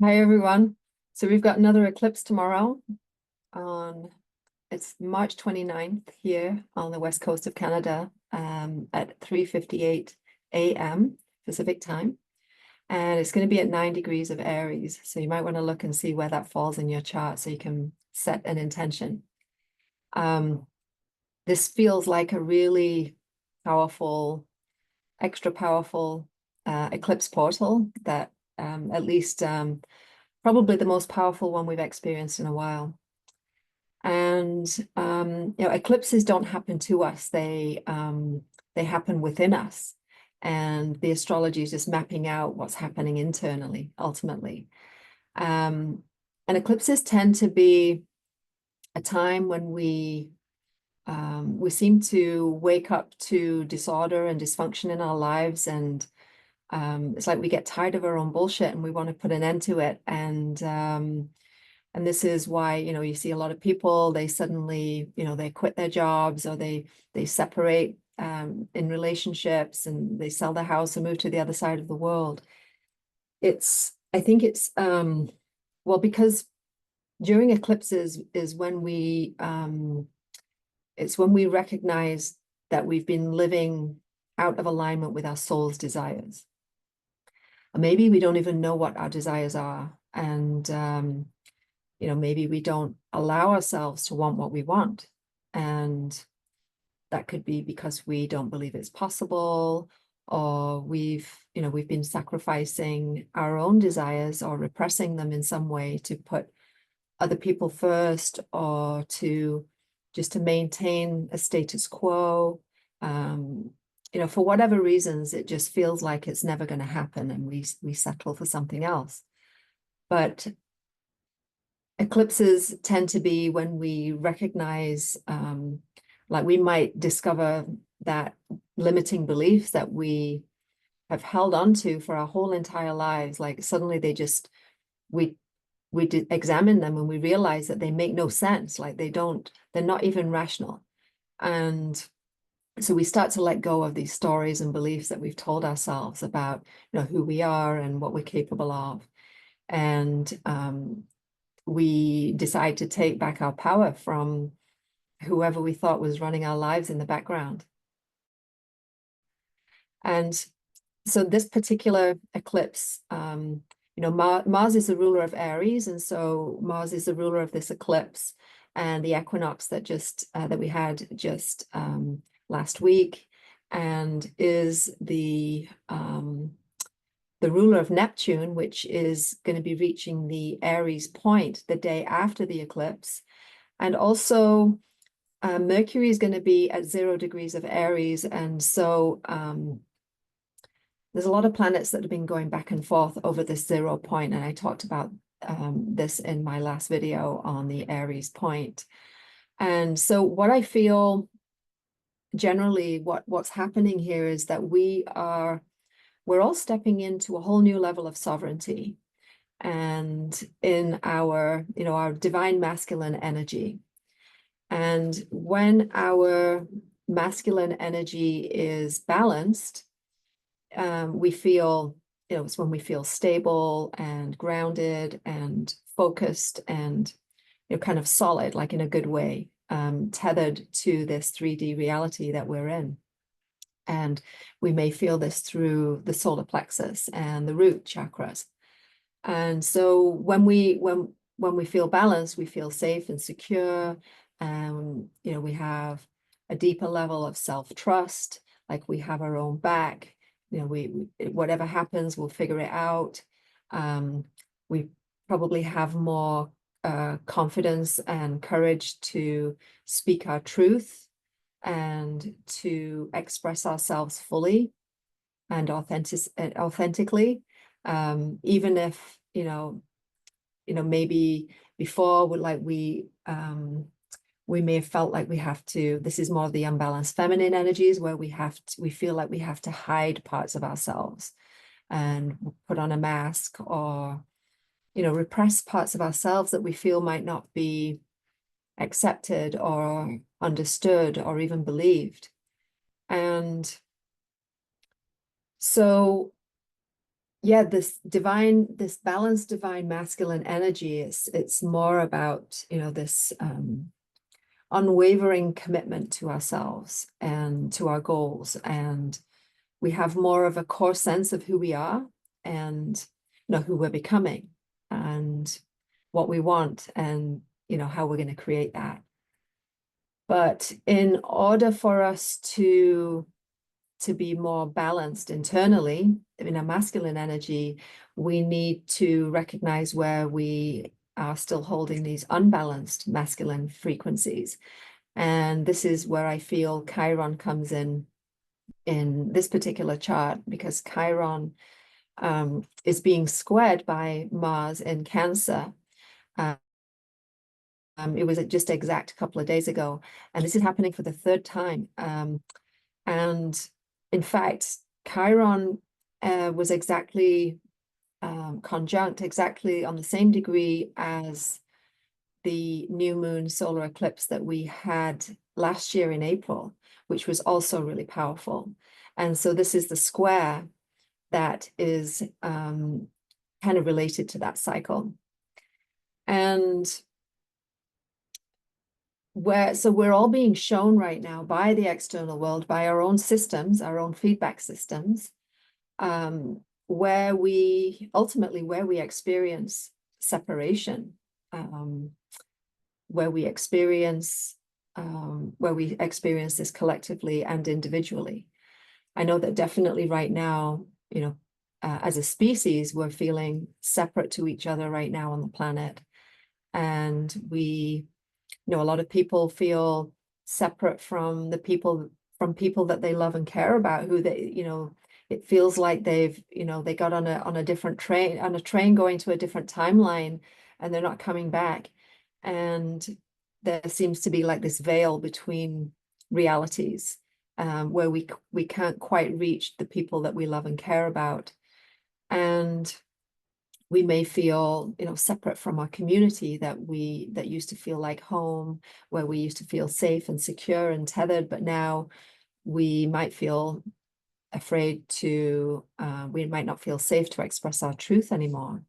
Hi everyone. So we've got another eclipse tomorrow on it's March 29th here on the west coast of Canada at 3:58 a.m. Pacific time. And it's going to be at 9 degrees of Aries. So you might want to look and see where that falls in your chart so you can set an intention. Um, this feels like a really powerful, extra powerful eclipse portal that at least probably the most powerful one we've experienced in a while. And eclipses don't happen to us; they happen within us. And the astrology is just mapping out what's happening internally, ultimately. Um, and eclipses tend to be a time when we seem to wake up to disorder and dysfunction in our lives, and it's like we get tired of our own bullshit and we want to put an end to it. And this is why, you see a lot of people, they suddenly, they quit their jobs, or they separate in relationships, and they sell their house and move to the other side of the world. I think well, because during eclipses is when it's when we recognize that we've been living out of alignment with our soul's desires. And maybe we don't even know what our desires are. And maybe we don't allow ourselves to want what we want. And that could be because we don't believe it's possible, or we've been sacrificing our own desires or repressing them in some way to put other people first, or to maintain a status quo. For whatever reasons, it just feels like it's never going to happen, and we settle for something else. But eclipses tend to be when we recognize, like we might discover that limiting beliefs that we have held on to for our whole entire lives, like suddenly we examine them and we realize that they make no sense, like they're not even rational. And so we start to let go of these stories and beliefs that we've told ourselves about, who we are and what we're capable of. And we decide to take back our power from whoever we thought was running our lives in the background. And so this particular eclipse, Mars is the ruler of Aries, and so Mars is the ruler of this eclipse and the equinox that we had just last week, and is the ruler of Neptune, which is going to be reaching the Aries point the day after the eclipse. And also Mercury is going to be at 0 degrees of Aries. And so there's a lot of planets that have been going back and forth over this 0 point. And I talked about this in my last video on the Aries point. And so what I feel generally, what's happening here is that we're all stepping into a whole new level of sovereignty, and in our divine masculine energy. And when our masculine energy is balanced, we feel, it's when we feel stable and grounded and focused and, kind of solid, like in a good way, tethered to this 3D reality that we're in. And we may feel this through the solar plexus and the root chakras. And so when we feel balanced, we feel safe and secure. We have a deeper level of self-trust, like we have our own back. Whatever happens, we'll figure it out. We probably have more confidence and courage to speak our truth and to express ourselves fully and authentically, even if maybe before we may have felt like we have to. This is more of the unbalanced feminine energies, where we feel like we have to hide parts of ourselves and put on a mask, or repress parts of ourselves that we feel might not be accepted or understood or even believed. And so yeah, this balanced divine masculine energy, it's more about, this unwavering commitment to ourselves and to our goals. And we have more of a core sense of who we are and, who we're becoming and what we want and, how we're going to create that. But in order for us to be more balanced internally in our masculine energy, we need to recognize where we are still holding these unbalanced masculine frequencies. And this is where I feel Chiron comes in this particular chart, because Chiron is being squared by Mars in Cancer. It was just exact a couple of days ago, and this is happening for the third time. And in fact, Chiron was exactly conjunct, exactly on the same degree as the new moon solar eclipse that we had last year in April, which was also really powerful. And so this is the square that is kind of related to that cycle. And so we're all being shown right now by the external world, by our own systems, our own feedback systems, where we experience separation, where we experience this collectively and individually. I know that definitely right now, as a species, we're feeling separate to each other right now on the planet. And a lot of people feel separate from people that they love and care about, who it feels like they got on a different train, on a train going to a different timeline, and they're not coming back. And there seems to be like this veil between realities, where we can't quite reach the people that we love and care about. And we may feel, separate from our community that used to feel like home, where we used to feel safe and secure and tethered, but now we might feel afraid to, we might not feel safe to express our truth anymore.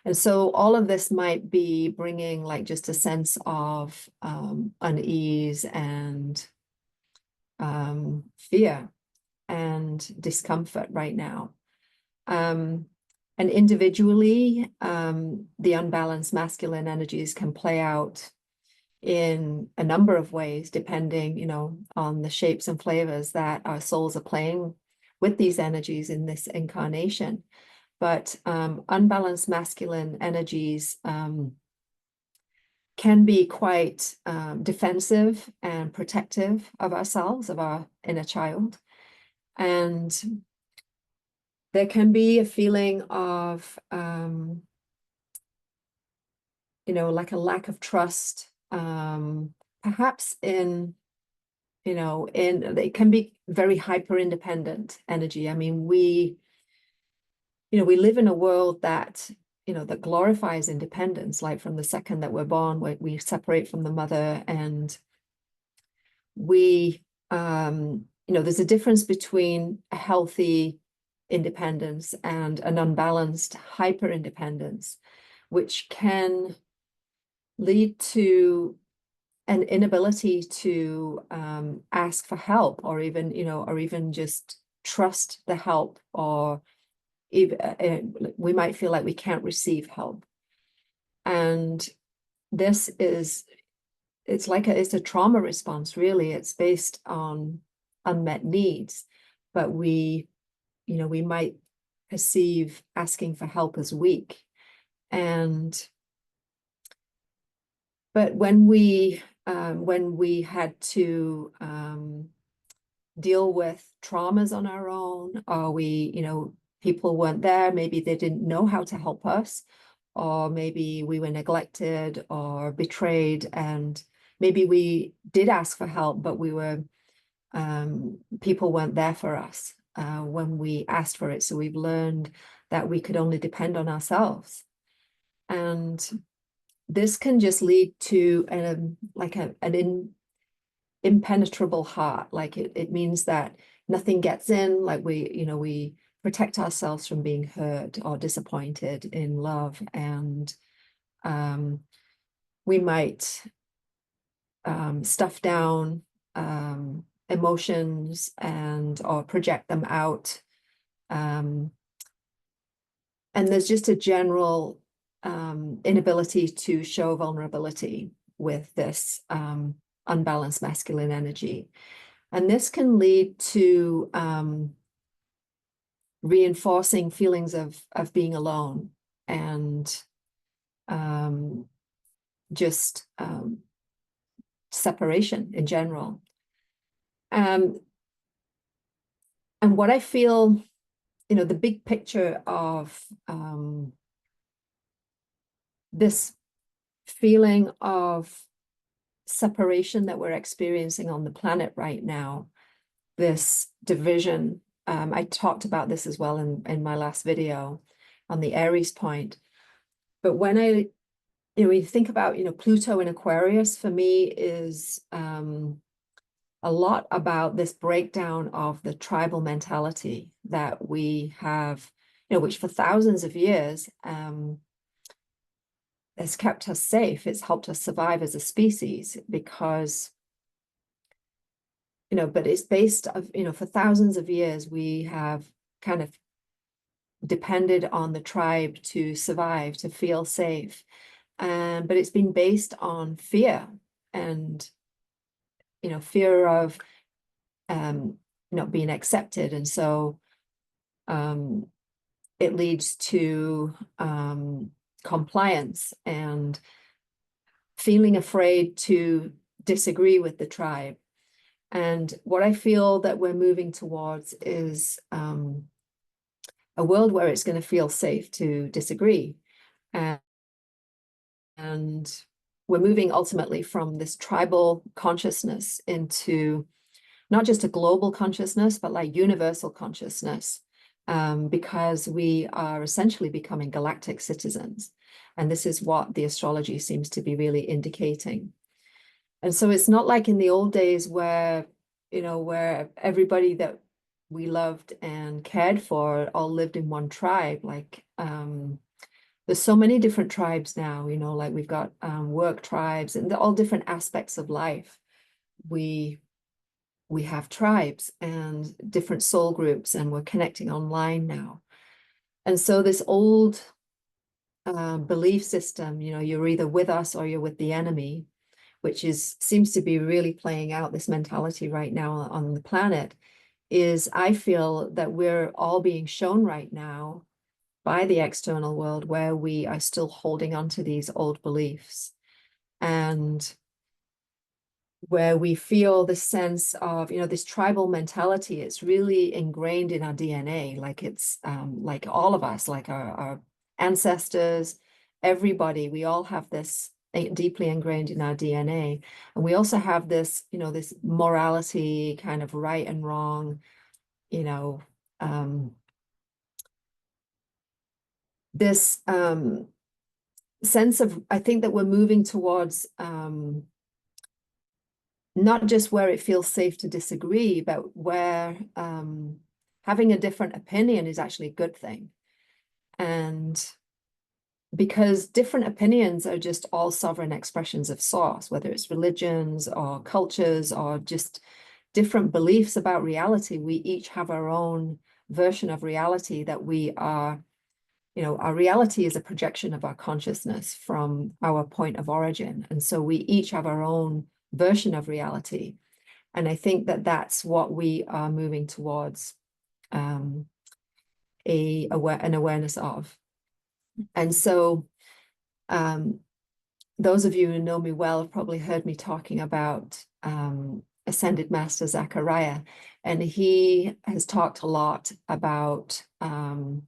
And so all of this might be bringing like just a sense of unease and fear and discomfort right now. And individually, the unbalanced masculine energies can play out in a number of ways, depending, on the shapes and flavors that our souls are playing with these energies in this incarnation. But unbalanced masculine energies can be quite defensive and protective of ourselves, of our inner child. And there can be a feeling of, like a lack of trust, perhaps it can be very hyper independent energy. I mean, we live in a world that, that glorifies independence, like from the second that we're born, we separate from the mother, and there's a difference between a healthy independence and an unbalanced hyper independence, which can lead to an inability to ask for help, or even just trust the help, or even we might feel like we can't receive help. And this is, it's a trauma response, really. It's based on unmet needs, but we might perceive asking for help as weak. But when we had to deal with traumas on our own, or people weren't there, maybe they didn't know how to help us, or maybe we were neglected or betrayed, and maybe we did ask for help, but people weren't there for us when we asked for it. So we've learned that we could only depend on ourselves. And this can just lead to an impenetrable heart. Like it means that nothing gets in, like we protect ourselves from being hurt or disappointed in love. And we might stuff down emotions or project them out. And there's just a general inability to show vulnerability with this unbalanced masculine energy. And this can lead to reinforcing feelings of being alone and just separation in general. And what I feel, the big picture of this feeling of separation that we're experiencing on the planet right now, this division. I talked about this as well in my last video on the Aries point. But when we think about, Pluto in Aquarius, for me is a lot about this breakdown of the tribal mentality that we have, which for thousands of years has kept us safe. It's helped us survive as a species because, but it's based of, for thousands of years, we have kind of depended on the tribe to survive, to feel safe. But it's been based on fear and, fear of not being accepted. And so it leads to compliance and feeling afraid to disagree with the tribe. And what I feel that we're moving towards is a world where it's going to feel safe to disagree. And we're moving ultimately from this tribal consciousness into not just a global consciousness, but like universal consciousness, because we are essentially becoming galactic citizens. And this is what the astrology seems to be really indicating. And so it's not like in the old days where, where everybody that we loved and cared for all lived in one tribe. Like there's so many different tribes now, like we've got work tribes and all different aspects of life. We have tribes and different soul groups, and we're connecting online now. And so this old belief system, you're either with us or you're with the enemy, which seems to be really playing out this mentality right now on the planet, I feel that we're all being shown right now by the external world where we are still holding on to these old beliefs, and where we feel the sense of, this tribal mentality. It's really ingrained in our DNA, like it's like all of us, like our ancestors, everybody, we all have this deeply ingrained in our DNA. And we also have this, this morality, kind of right and wrong, this sense of, I think that we're moving towards not just where it feels safe to disagree, but where having a different opinion is actually a good thing. And because different opinions are just all sovereign expressions of source, whether it's religions or cultures or just different beliefs about reality, we each have our own version of reality that we are, our reality is a projection of our consciousness from our point of origin. And so we each have our own version of reality. And I think that that's what we are moving towards an awareness of. And so those of you who know me well have probably heard me talking about Ascended Master Zachariah, and he has talked a lot about how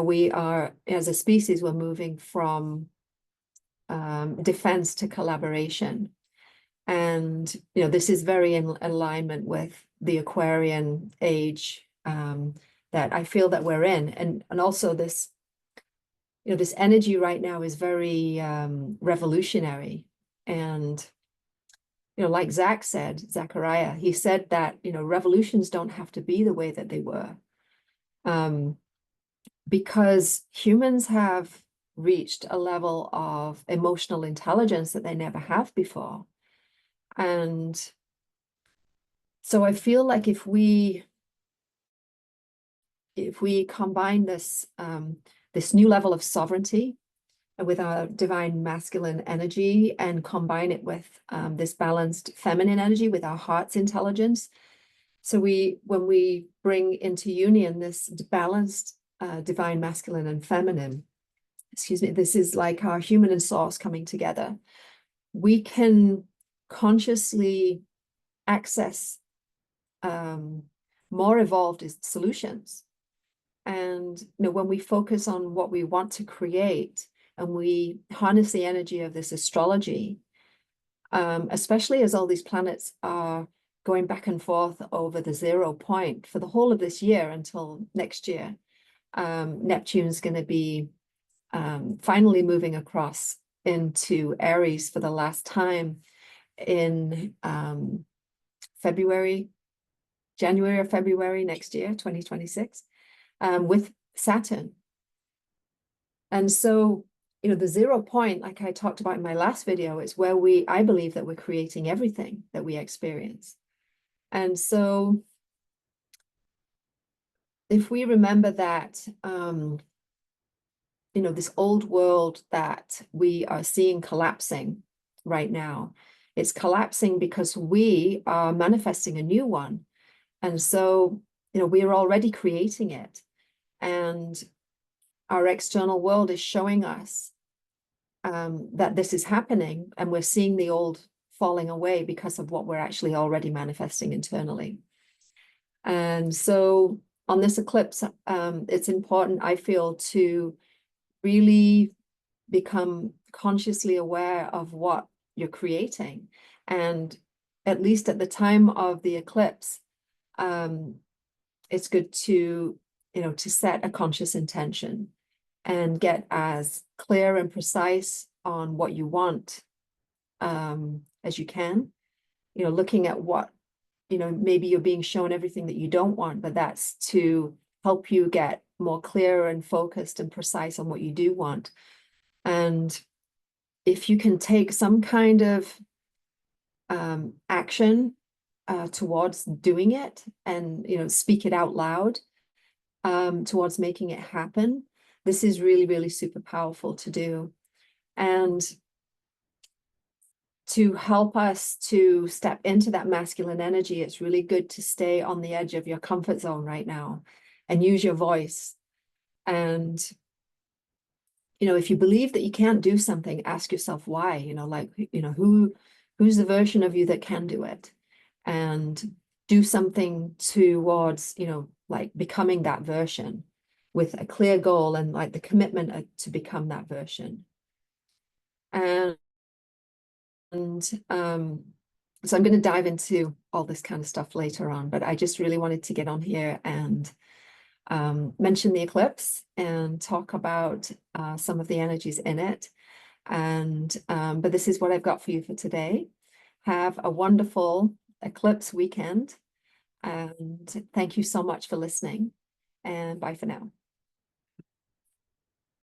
we are, as a species, we're moving from defense to collaboration. And, this is very in alignment with the Aquarian age that I feel that we're in. And also this, this energy right now is very revolutionary. And, like Zachariah, he said that, revolutions don't have to be the way that they were. Because humans have reached a level of emotional intelligence that they never have before. And so I feel like if we combine this this new level of sovereignty with our divine masculine energy and combine it with this balanced feminine energy with our heart's intelligence, so when we bring into union this balanced divine masculine and feminine, excuse me, this is like our human and source coming together, we can consciously access more evolved solutions. And when we focus on what we want to create and we harness the energy of this astrology, especially as all these planets are going back and forth over the 0 point for the whole of this year until next year. Neptune's going to be finally moving across into Aries for the last time in January or February next year, 2026, with Saturn. And so, the 0 point, like I talked about in my last video, is where I believe that we're creating everything that we experience. And so if we remember that, this old world that we are seeing collapsing right now, it's collapsing because we are manifesting a new one. And so, we are already creating it. And our external world is showing us that this is happening, and we're seeing the old falling away because of what we're actually already manifesting internally. And so on this eclipse, it's important, I feel, to really become consciously aware of what you're creating. And at least at the time of the eclipse, it's good to set a conscious intention and get as clear and precise on what you want as you can, looking at what, maybe you're being shown everything that you don't want, but that's to help you get more clear and focused and precise on what you do want. And if you can take some kind of action towards doing it and, speak it out loud towards making it happen, this is really, really super powerful to do. And to help us to step into that masculine energy, it's really good to stay on the edge of your comfort zone right now and use your voice. And, if you believe that you can't do something, ask yourself why, who's the version of you that can do it, and do something towards, like becoming that version with a clear goal and like the commitment to become that version. And so I'm going to dive into all this kind of stuff later on, but I just really wanted to get on here and mention the eclipse and talk about some of the energies in it. And but this is what I've got for you for today. Have a wonderful eclipse weekend, and thank you so much for listening, and bye for now.